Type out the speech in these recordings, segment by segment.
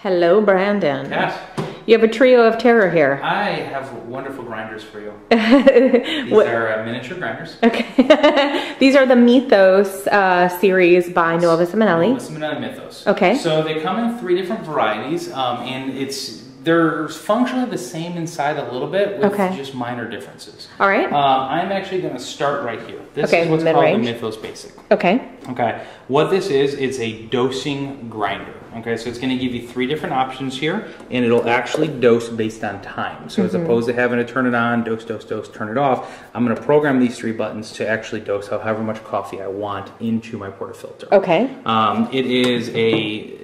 Hello, Brandon. Kat. You have a trio of terror here. I have wonderful grinders for you. These are miniature grinders. Okay. These are the Mythos series by Nuova Simonelli. Nuova Simonelli Mythos. Okay. So they come in 3 different varieties, and they're functionally the same inside a little bit with just minor differences. All right. I'm actually going to start right here. This is what's called the Mythos Basic. Okay. Okay. What this is, it's a dosing grinder. Okay, so it's going to give you 3 different options here, and it'll actually dose based on time. So as opposed to having to turn it on, dose, dose, dose, turn it off, I'm going to program these 3 buttons to actually dose however much coffee I want into my portafilter. Okay. It is a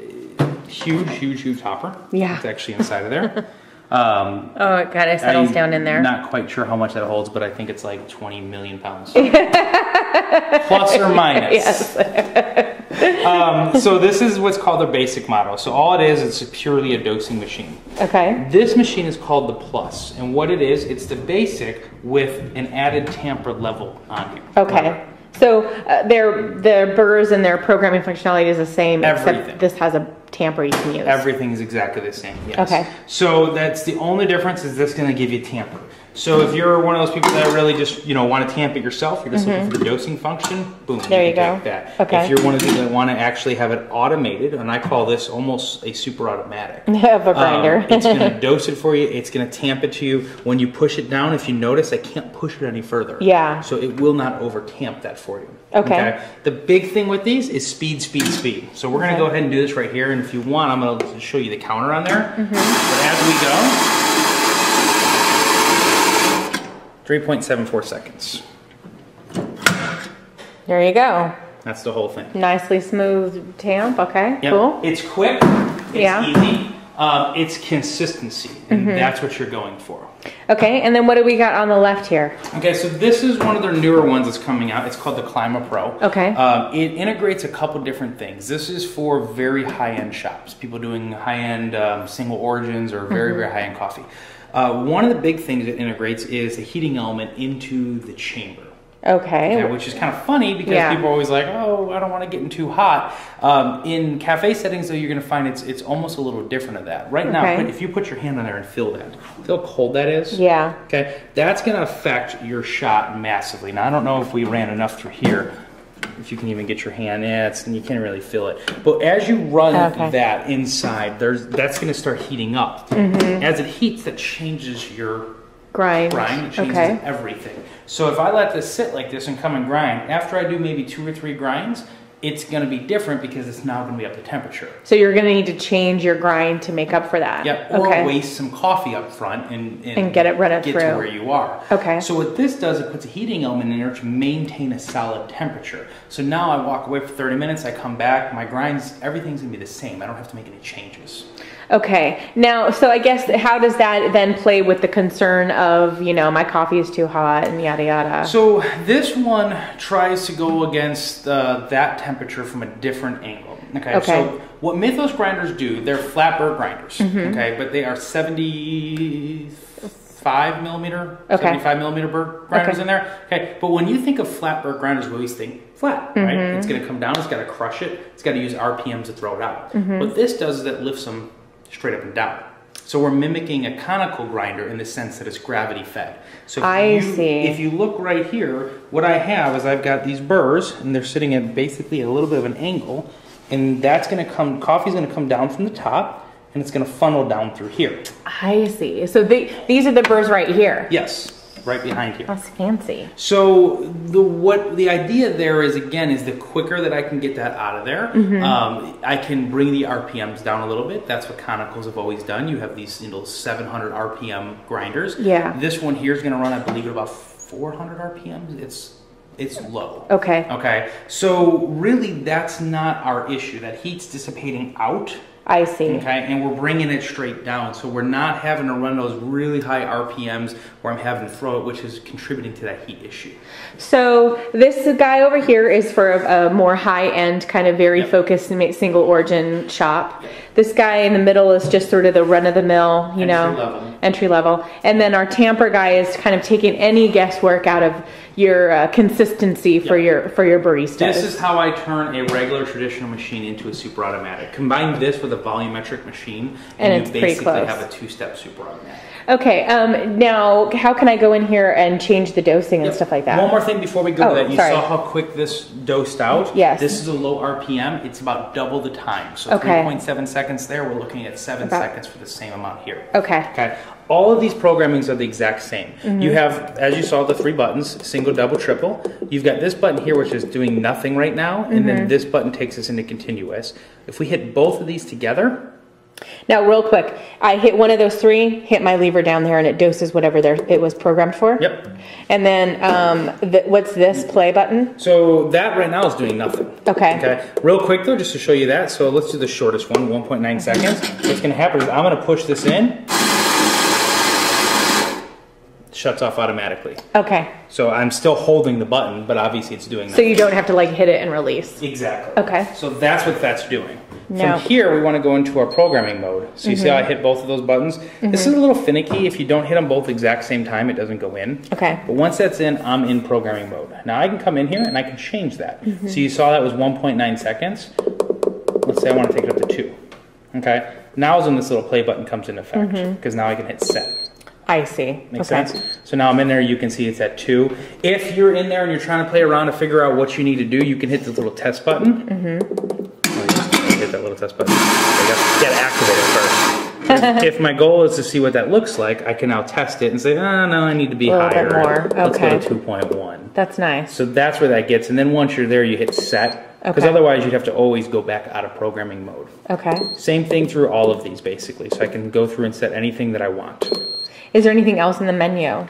huge, huge, huge hopper. Yeah. It's actually inside of there. Oh, it kind of settles down in there. Not quite sure how much that holds, but I think it's like 20 million pounds. Plus or minus. Yes. So this is what's called the basic model. So all it is, it's purely a dosing machine. Okay. This machine is called the Plus, and what it is, it's the basic with an added tamper level on here. Okay. So their burrs and their programming functionality is the same, except this has a tamper you can use. Everything is exactly the same, yes. Okay. So that's the only difference, is this going to give you tamper. So if you're one of those people that really just, want to tamp it yourself, you're just looking for the dosing function, boom, there you go. That. Okay. If you're one of those that want to actually have it automated, and I call this almost a super automatic. Of a grinder. It's going to dose it for you, it's going to tamp it to you. When you push it down, if you notice, I can't push it any further. Yeah. So it will not over tamp that for you. Okay. The big thing with these is speed, speed, speed. So we're going to go ahead and do this right here, and if you want, I'm going to show you the counter on there. But as we go, 3.74 seconds. There you go. That's the whole thing. Nicely smooth tamp. Okay, yep. Cool. It's quick. It's easy. It's consistency, and that's what you're going for. Okay, and then what do we got on the left here? Okay, so this is one of their newer ones that's coming out. It's called the Clima Pro. Okay. It integrates a couple different things. This is for very high-end shops, people doing high-end single origins or very, very high-end coffee. One of the big things it integrates is a heating element into the chamber. Okay. Which is kind of funny because people are always like, oh, I don't want to get in too hot. In cafe settings, though, you're going to find it's almost a little different of that. Right now, if you put your hand on there and feel that, feel how cold that is? Yeah. Okay. That's going to affect your shot massively. Now, I don't know if we ran enough through here. If you can even get your hand in, you can't really feel it. But as you run that inside, that's going to start heating up. As it heats, that changes your grind. It changes everything. So if I let this sit like this and come and grind, after I do maybe 2 or 3 grinds, it's going to be different because it's now going to be up to temperature. So you're going to need to change your grind to make up for that. Yep. Or waste some coffee up front and get it running through. Get to where you are. Okay. So what this does, it puts a heating element in there to maintain a solid temperature. So now I walk away for 30 minutes, I come back, my grinds, everything's going to be the same. I don't have to make any changes. Okay. Now, so I guess how does that then play with the concern of, my coffee is too hot and yada yada? So this one tries to go against that temperature from a different angle. Okay. So what Mythos grinders do, they're flat burr grinders. Okay. But they are 75 millimeter burr grinders in there. Okay. But when you think of flat burr grinders, we always think flat, right? It's going to come down, it's got to crush it, it's got to use RPMs to throw it out. What this does is it lifts them straight up and down. So we're mimicking a conical grinder in the sense that it's gravity fed. So if you look right here, what I have is I've got these burrs and they're sitting at basically a little bit of an angle, and that's going to come, coffee's going to come down from the top and it's going to funnel down through here. I see. So these are the burrs right here? Yes. Right behind here. That's fancy. So the idea there is, again, is the quicker that I can get that out of there, I can bring the RPMs down a little bit. That's what conicals have always done. You have these 700 RPM grinders. Yeah. This one here is going to run, I believe, at about 400 RPMs. It's low. Okay. Okay. So really, that's not our issue. That heat's dissipating out. I see. Okay, and we're bringing it straight down. So we're not having to run those really high RPMs where I'm having to throw it, which is contributing to that heat issue. So this guy over here is for a more high-end, kind of very focused single origin shop. This guy in the middle is just sort of the run-of-the-mill, you know, entry level. And then our tamper guy is kind of taking any guesswork out of your consistency for your baristas. This is how I turn a regular traditional machine into a super automatic. Combine this with a volumetric machine, and you basically have a two-step super automatic. Okay, now how can I go in here and change the dosing and stuff like that? One more thing before we go to that. You saw how quick this dosed out? Yes. This is a low RPM. It's about double the time. So 3.7 seconds there, we're looking at 7 seconds for the same amount here. Okay. All of these programmings are the exact same. You have, as you saw, the 3 buttons, single, double, triple. You've got this button here, which is doing nothing right now, and then this button takes us into continuous. If we hit both of these together. Now, real quick, I hit one of those 3, hit my lever down there, and it doses whatever it was programmed for. Yep. And then, what's this play button? So that right now is doing nothing. Okay. Real quick though, just to show you that. So let's do the shortest one, 1.9 seconds. What's going to happen is I'm going to push this in. Shuts off automatically. Okay. So I'm still holding the button, but obviously it's doing that. So you don't have to like hit it and release. Exactly. Okay. So that's what that's doing. From here, we want to go into our programming mode. So you see how I hit both of those buttons? This is a little finicky. If you don't hit them both exact same time, it doesn't go in. Okay. But once that's in, I'm in programming mode. Now I can come in here and I can change that. So you saw that was 1.9 seconds. Let's say I want to take it up to 2. Okay. Now is when this little play button comes into effect, because now I can hit set. I see. Makes sense? So now I'm in there, you can see it's at 2. If you're in there and you're trying to play around to figure out what you need to do, you can hit this little test button. Hit that little test button. You got to activate it first. If my goal is to see what that looks like, I can now test it and say, oh, no, I need to be higher. Bit more. Let's go to 2.1. That's nice. So that's where that gets. And then once you're there, you hit set. Because otherwise, you'd have to always go back out of programming mode. Okay. Same thing through all of these, basically. So I can go through and set anything that I want. Is there anything else in the menu?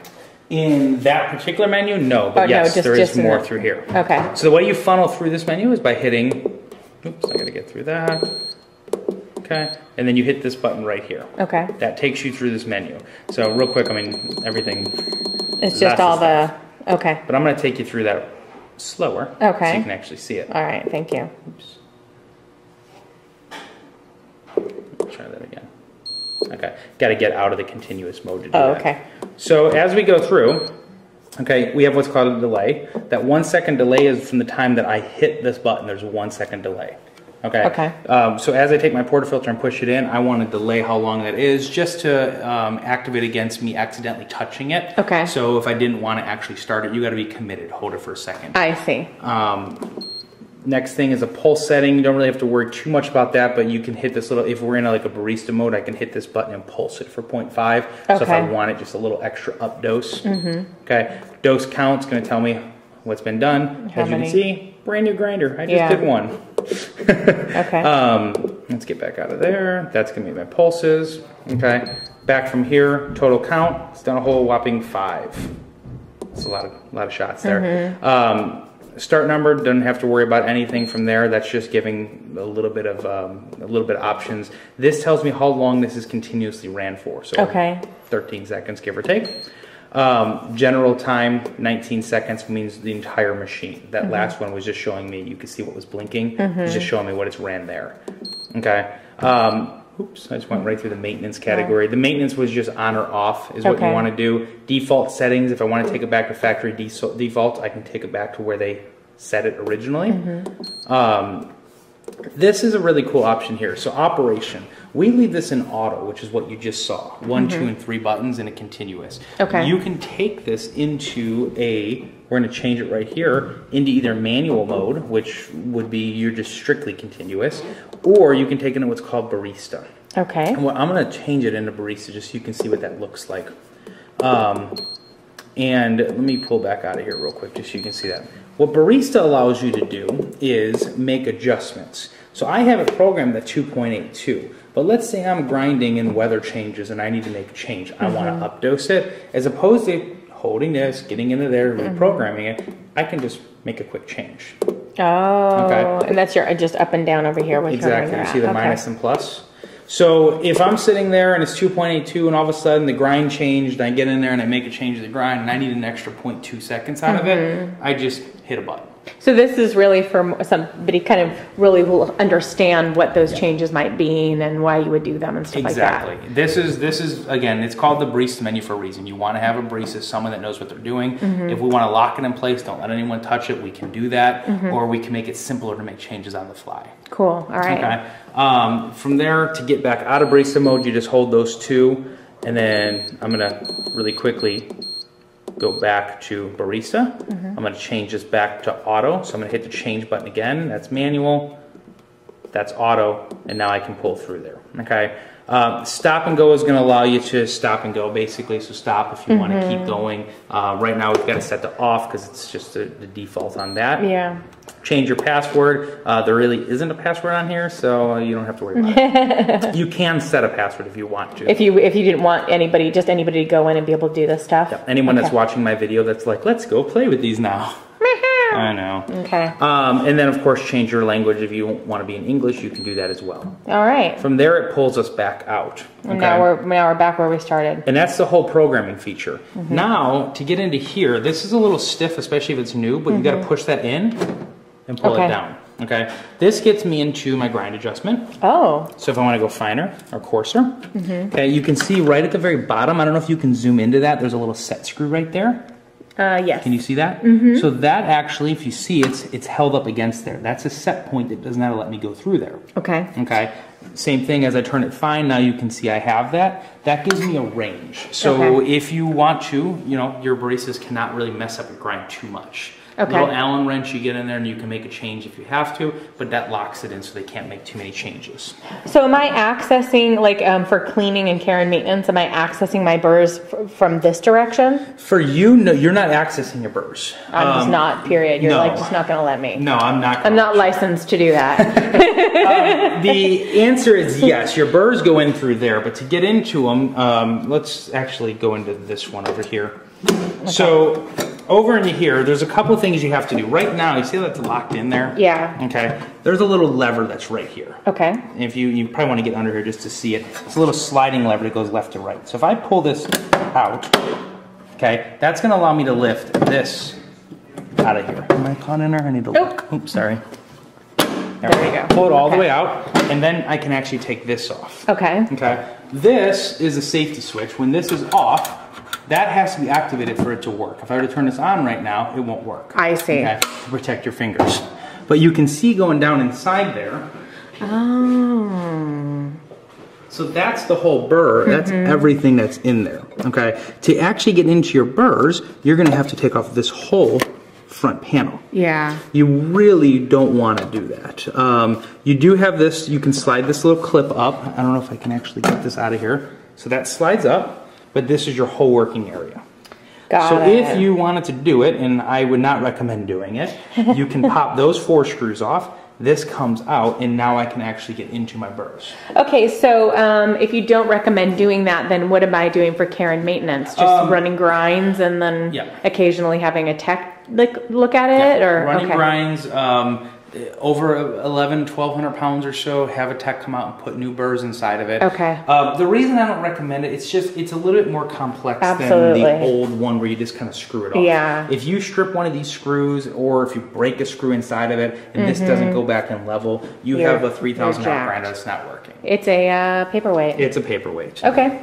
In that particular menu, no. But yes, there is more through here. Okay. So the way you funnel through this menu is by hitting... Oops, I gotta get through that. Okay, and then you hit this button right here. Okay. That takes you through this menu. So real quick, I mean, everything. It's just all the, okay. But I'm gonna take you through that slower. Okay. So you can actually see it. All right, thank you. Oops. Try that again. Okay, gotta get out of the continuous mode to do that. Okay. So as we go through, okay, we have what's called a delay. That 1 second delay is from the time that I hit this button. There's a 1 second delay. Okay. So as I take my portafilter and push it in, I want to delay how long that is just to activate against me accidentally touching it. Okay. So if I didn't want to actually start it, you got to be committed. Hold it for a second. I see. Next thing is a pulse setting. You don't really have to worry too much about that, but you can hit this little, if we're in like a barista mode, I can hit this button and pulse it for 0.5. So if I want it, just a little extra up dose. Okay. Dose count's going to tell me what's been done. As you can see, brand new grinder. I just did one. Okay. Let's get back out of there. That's going to be my pulses. Okay. Back from here, total count. It's done a whole whopping 5. That's a lot of shots there. Start number, doesn't have to worry about anything from there. That's just giving a little bit of options. This tells me how long this is continuously ran for. So 13 seconds, give or take. General time, 19 seconds means the entire machine. That last one was just showing me, you could see what was blinking. It was just showing me what it's ran there. Okay. Oops, I just went right through the maintenance category. The maintenance was just on or off is what you want to do. Default settings, if I want to take it back to factory default, I can take it back to where they set it originally. This is a really cool option here. So operation, we leave this in auto, which is what you just saw. 1, 2, and 3 buttons in a continuous. Okay. You can take this into we're going to change it right here, into either manual mode, which would be you're just strictly continuous, or you can take it into what's called barista. Okay. And I'm going to change it into barista just so you can see what that looks like. And let me pull back out of here real quick just so you can see that. What barista allows you to do is make adjustments. So I have it programmed at 2.82, but let's say I'm grinding and weather changes and I need to make a change. I want to updose it. As opposed to holding this, getting into there, reprogramming it, I can just make a quick change. Oh, and that's your just up and down over here. Exactly, you see the minus and plus? So if I'm sitting there and it's 2.82 and all of a sudden the grind changed, I get in there and I make a change to the grind and I need an extra 0.2 seconds out of it, I just hit a button. So this is really for somebody kind of really will understand what those changes might be and why you would do them and stuff like that. Exactly. This is again, it's called the barista menu for a reason. You want to have a barista, someone that knows what they're doing. If we want to lock it in place, don't let anyone touch it, we can do that, or we can make it simpler to make changes on the fly. Cool. All right. Okay. From there, to get back out of barista mode, you just hold those two, and then I'm gonna really quickly go back to barista. I'm going to change this back to auto. So I'm going to hit the change button again. That's manual. That's auto. And now I can pull through there. Okay. Stop and go is going to allow you to stop and go basically. So stop if you want to keep going. Right now we've got it set to off because it's just the default on that. Yeah. Change your password. There really isn't a password on here, so you don't have to worry about it. You can set a password if you want to. If you didn't want anybody to go in and be able to do this stuff. Yeah. Anyone that's watching my video that's like, let's go play with these now. I know. Okay. And then of course change your language. If you want to be in English, you can do that as well. All right. From there it pulls us back out. Okay? And now we're back where we started. And that's the whole programming feature. Now to get into here, this is a little stiff, especially if it's new, but you got to push that in and pull it down. Okay. This gets me into my grind adjustment. Oh. So if I want to go finer or coarser, okay, you can see right at the very bottom, I don't know if you can zoom into that, there's a little set screw right there. Yes. Can you see that? So that actually, if you see, it's held up against there. That's a set point that does not let me go through there. Okay. Okay. Same thing as I turn it fine, now you can see I have that. That gives me a range. So if you want to, you know, your baristas cannot really mess up your grind too much. Little Allen wrench you get in there and you can make a change if you have to, but that locks it in so they can't make too many changes. So am I accessing, like for cleaning and care and maintenance, am I accessing my burrs from this direction? For you, no, you're not accessing your burrs. I'm just not, period. You're like just not going to let me. No, I'm not. I'm not licensed to do that. The answer is yes. Your burrs go in through there, but to get into them, let's actually go into this one over here. So over into here, there's a couple things you have to do. Right now, you see that's locked in there? Yeah. Okay. There's a little lever that's right here. Okay. And if you probably want to get under here just to see it. It's a little sliding lever that goes left to right. So if I pull this out, okay, that's going to allow me to lift this out of here. Am I caught in there? I need to look. Oops, sorry. There we go. Pull it all the way out, and then I can actually take this off. Okay. Okay. This is a safety switch. When this is off, that has to be activated for it to work. If I were to turn this on right now, it won't work. I see. Okay, to protect your fingers. But you can see going down inside there. Oh. So that's the whole burr. That's everything that's in there. Okay. To actually get into your burrs, you're going to have to take off this whole front panel. Yeah. You really don't want to do that. You do have this, you can slide this little clip up. I don't know if I can actually get this out of here. So that slides up. But this is your whole working area. So if you wanted to do it, and I would not recommend doing it, you can pop those 4 screws off. This comes out, and now I can actually get into my burrs. Okay, so if you don't recommend doing that, then what am I doing for care and maintenance? Just running grinds and then occasionally having a tech look at it? Or running grinds. Over 1,200 pounds or so, have a tech come out and put new burrs inside of it. Okay. The reason I don't recommend it, it's a little bit more complex than the old one where you just kind of screw it off. Yeah. If you strip one of these screws, or if you break a screw inside of it, and this doesn't go back in level, you have a 3,000 pound grinder that's not working. It's a paperweight. It's a paperweight. Okay.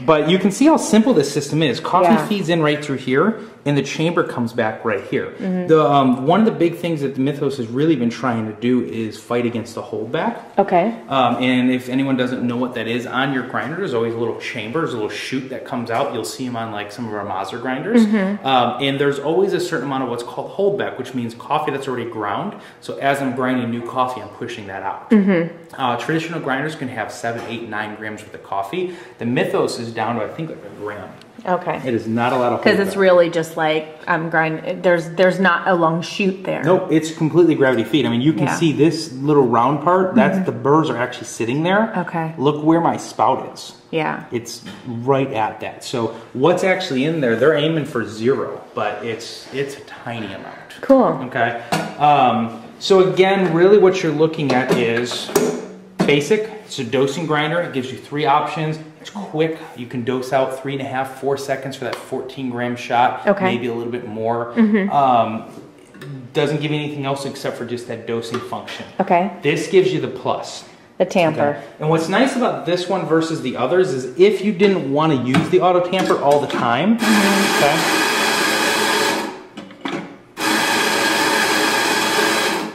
But you can see how simple this system is. Coffee feeds in right through here, and the chamber comes back right here. One of the big things that the Mythos has really been trying to do is fight against the holdback. Okay. And if anyone doesn't know what that is, on your grinder there's always a little chamber, there's a little chute that comes out. You'll see them on like some of our Mazda grinders. And there's always a certain amount of what's called holdback, which means coffee that's already ground. So as I'm grinding new coffee, I'm pushing that out. Traditional grinders can have 7, 8, 9 grams worth of coffee. The Mythos is down to I think like a gram. Okay. It is not a lot of holdback. Because it's really just like I'm grinding. There's not a long chute there. Nope, it's completely gravity feed. I mean, you can see this little round part. That's the burrs are actually sitting there. Okay. Look where my spout is. Yeah. It's right at that. So what's actually in there? They're aiming for 0, but it's a tiny amount. Cool. Okay. So again, really what you're looking at is basic. It's a dosing grinder. It gives you 3 options. It's quick. You can dose out 3.5, 4 seconds for that 14 gram shot. Okay. Maybe a little bit more. doesn't give you anything else except for just that dosing function. Okay. This gives you the plus. The tamper. Okay. And what's nice about this one versus the others is if you didn't want to use the auto tamper all the time, okay,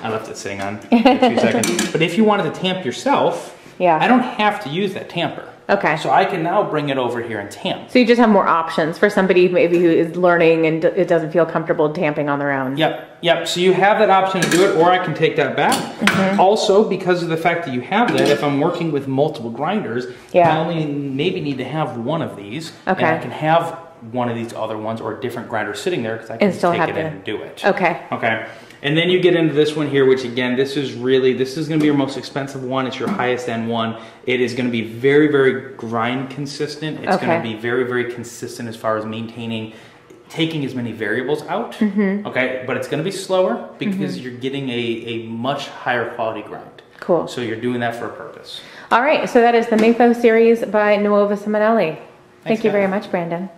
I left it sitting on for 2 seconds. But if you wanted to tamp yourself, I don't have to use that tamper. Okay. So I can now bring it over here and tamp. So you just have more options for somebody maybe who is learning and it doesn't feel comfortable tamping on their own. Yep. So you have that option to do it, or I can take that back. Also, because of the fact that you have that, if I'm working with multiple grinders, I only maybe need to have one of these. And I can have one of these other ones or a different grinder sitting there because I can just take it in and do it. Okay. And then you get into this one here, which again, this is going to be your most expensive one. It's your highest end one. It is going to be very, very grind consistent. It's going to be very, very consistent as far as taking as many variables out. Okay, but it's going to be slower because you're getting a much higher quality grind. Cool. So you're doing that for a purpose. All right, so that is the Mythos series by Nuova Simonelli. Thank you very much, Brandon.